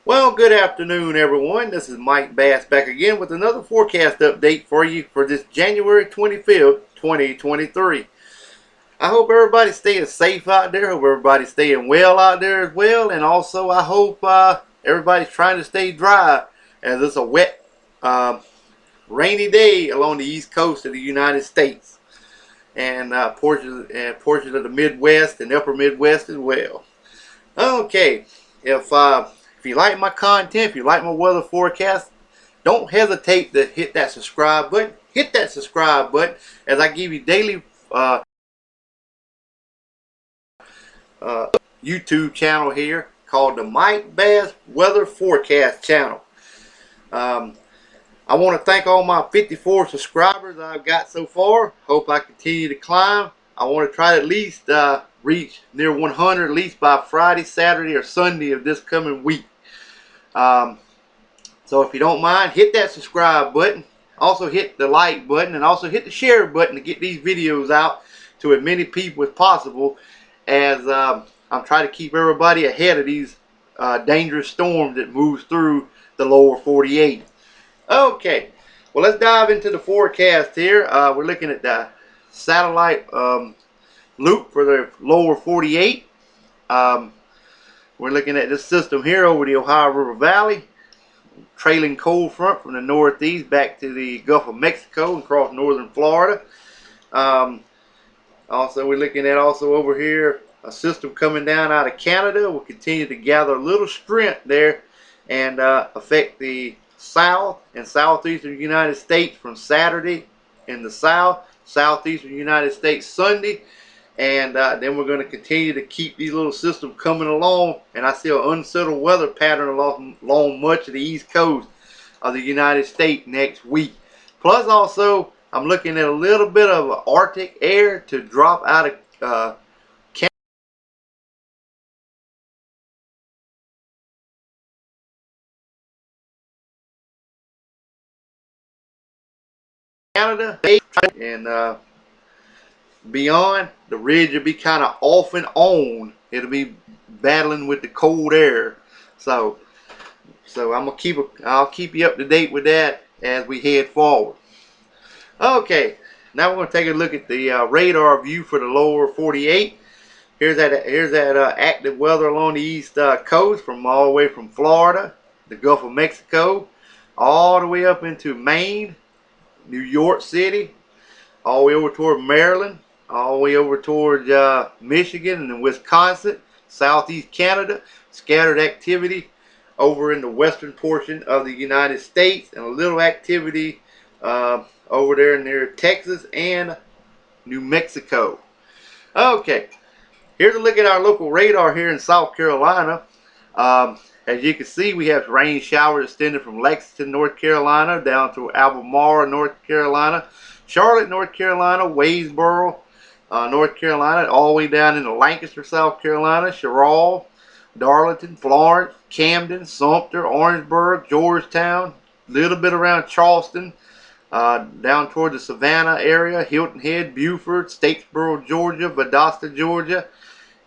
Well, good afternoon, everyone. This is Mike Bass back again with another forecast update for you for this January 25th, 2023. I hope everybody's staying safe out there. Hope everybody's staying well out there as well. And also, I hope everybody's trying to stay dry as it's a wet, rainy day along the east coast of the United States and portions of the Midwest and upper Midwest as well. Okay, if you like my content, if you like my weather forecast, don't hesitate to hit that subscribe button. Hit that subscribe button as I give you daily YouTube channel here called the Mike Bass Weather Forecast channel. I want to thank all my 54 subscribers I've got so far. Hope I continue to climb. I want to try to at least reach near 100 at least by Friday, Saturday, or Sunday of this coming week. So if you don't mind, hit that subscribe button. Also hit the like button and also hit the share button to get these videos out to as many people as possible as I'm trying to keep everybody ahead of these dangerous storms that moves through the lower 48. Okay, well, let's dive into the forecast here. We're looking at the satellite loop for the lower 48. We're looking at this system here over the Ohio River Valley, trailing cold front from the northeast back to the Gulf of Mexico and across northern Florida. Also, we're looking at also over here a system coming down out of Canada will continue to gather a little strength there and affect the south and southeastern United States from Saturday in the southeastern United States Sunday. And then we're going to continue to keep these little systems coming along. And I see an unsettled weather pattern along much of the east coast of the United States next week. Plus also, I'm looking at a little bit of Arctic air to drop out of Canada. And beyond, the ridge will be kind of off and on. It'll be battling with the cold air. So I'll keep you up to date with that as we head forward. Okay, now we're going to take a look at the radar view for the lower 48. Here's that active weather along the east coast, from all the way from Florida, the Gulf of Mexico, all the way up into Maine, New York City, all the way over toward Maryland, all the way over towards Michigan and Wisconsin, southeast Canada, scattered activity over in the western portion of the United States, and a little activity over there near Texas and New Mexico. Okay, here's a look at our local radar here in South Carolina. As you can see, we have rain showers extending from Lexington, North Carolina, down to Albemarle, North Carolina, Charlotte, North Carolina, Waynesboro, North Carolina, all the way down into Lancaster, South Carolina, Sherrill, Darlington, Florence, Camden, Sumter, Orangeburg, Georgetown, a little bit around Charleston, down toward the Savannah area, Hilton Head, Beaufort, Statesboro, Georgia, Valdosta, Georgia,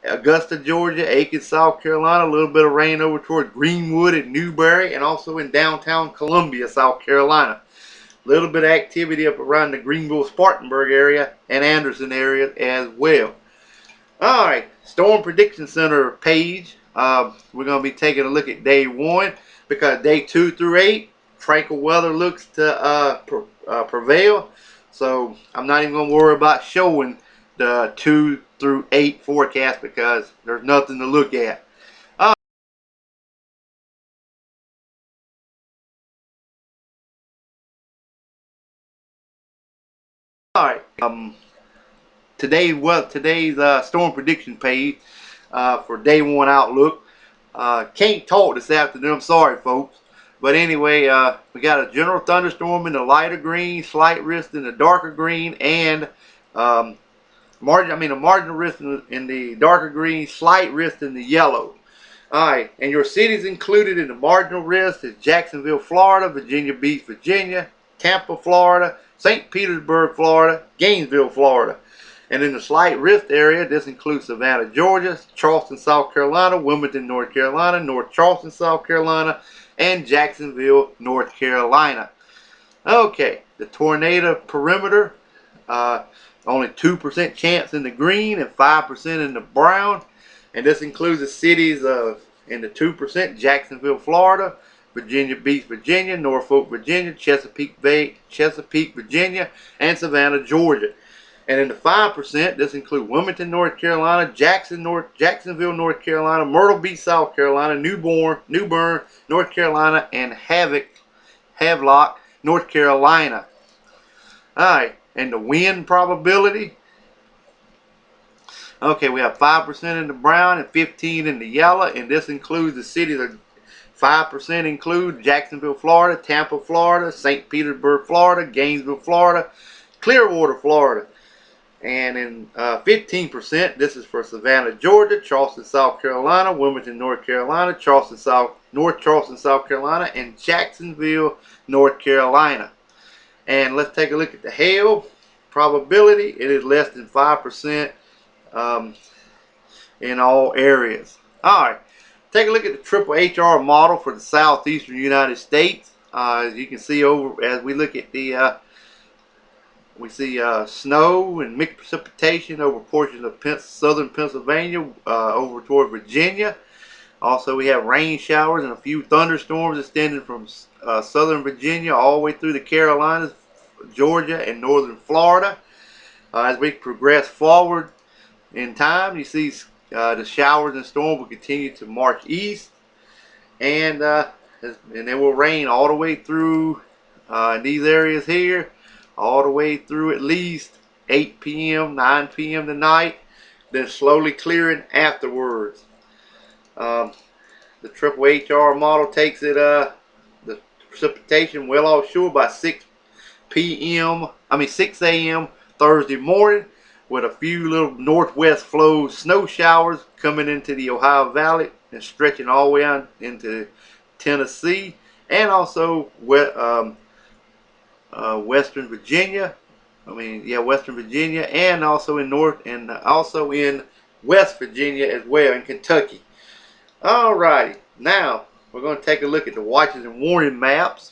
Augusta, Georgia, Aiken, South Carolina, a little bit of rain over toward Greenwood and Newberry, and also in downtown Columbia, South Carolina. A little bit of activity up around the Greenville, Spartanburg area and Anderson area as well. Alright, Storm Prediction Center page. We're going to be taking a look at day 1 because day 2 through 8, tranquil weather looks to prevail. So I'm not even going to worry about showing the 2 through 8 forecast because there's nothing to look at. Alright, today's storm prediction page for day 1 outlook. Can't talk this afternoon, I'm sorry folks. But anyway, we got a general thunderstorm in the lighter green, slight risk in the darker green, and a marginal risk in the darker green, slight risk in the yellow. Alright, and your cities included in the marginal risk is Jacksonville, Florida, Virginia Beach, Virginia, Tampa, Florida, St. Petersburg, Florida, Gainesville, Florida. And in the slight risk area, this includes Savannah, Georgia, Charleston, South Carolina, Wilmington, North Carolina, North Charleston, South Carolina, and Jacksonville, North Carolina. Okay, the tornado perimeter, only 2% chance in the green and 5% in the brown. And this includes the cities of, in the 2%, Jacksonville, Florida, Virginia Beach, Virginia, Norfolk, Virginia, Chesapeake, Virginia, and Savannah, Georgia. And in the 5%, this includes Wilmington, North Carolina, Jacksonville, North Carolina, Myrtle Beach, South Carolina, New Bern, North Carolina, and Havelock, North Carolina. Alright, and the wind probability. Okay, we have 5% in the brown and 15% in the yellow, and this includes the cities of 5% include Jacksonville, Florida, Tampa, Florida, St. Petersburg, Florida, Gainesville, Florida, Clearwater, Florida. And in 15%, this is for Savannah, Georgia, Charleston, South Carolina, Wilmington, North Carolina, North Charleston, South Carolina, and Jacksonville, North Carolina. And let's take a look at the hail probability. It is less than 5% in all areas. Alright, take a look at the triple HR model for the southeastern United States. As you can see over, as we look at the we see snow and mixed precipitation over portions of southern Pennsylvania over toward Virginia. Also, we have rain showers and a few thunderstorms extending from southern Virginia all the way through the Carolinas, Georgia, and northern Florida. As we progress forward in time, you see the showers and storms will continue to march east, and it will rain all the way through in these areas here, all the way through at least 8 p.m., 9 p.m. tonight, then slowly clearing afterwards. The triple HR model takes it the precipitation well offshore by 6 a.m. Thursday morning, with a few little northwest flow snow showers coming into the Ohio Valley and stretching all the way on into Tennessee, and also Western Virginia. Western Virginia, and also in West Virginia as well, in Kentucky. Alrighty, now we're going to take a look at the watches and warning maps.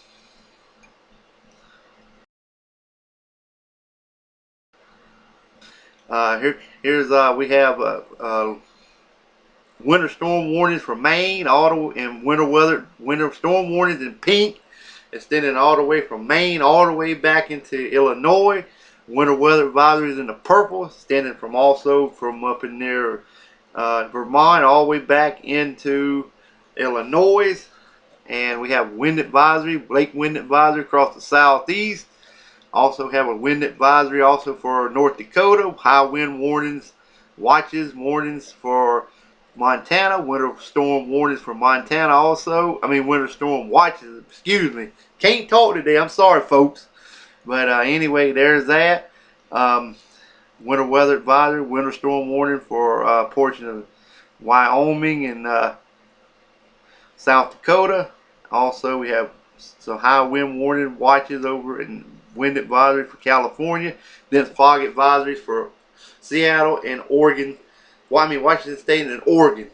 We have winter storm warnings for Maine, and winter storm warnings in pink, extending all the way from Maine all the way back into Illinois. Winter weather advisories in the purple, extending from up in near Vermont all the way back into Illinois. And we have wind advisory, lake wind advisory across the southeast. Also have a wind advisory also for North Dakota, high wind warnings, warnings for Montana, winter storm warnings for Montana also. Winter storm watches, excuse me. Can't talk today, I'm sorry folks. But anyway, there's that. Winter weather advisory, winter storm warning for a portion of Wyoming and South Dakota. Also, we have some high wind warning watches over in wind advisory for California. Then fog advisories for Seattle and Oregon. Washington State and Oregon.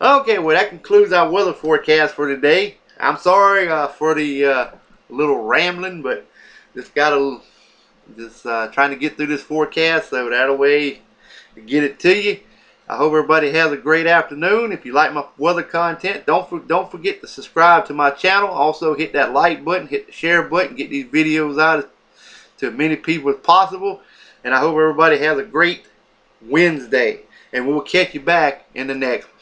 Okay, well that concludes our weather forecast for today. I'm sorry for the little rambling, but just trying to get through this forecast so that way to get it to you. I hope everybody has a great afternoon. If you like my weather content, don't forget to subscribe to my channel. Also hit that like button, hit the share button, get these videos out to as many people as possible. And I hope everybody has a great Wednesday. And we'll catch you back in the next one.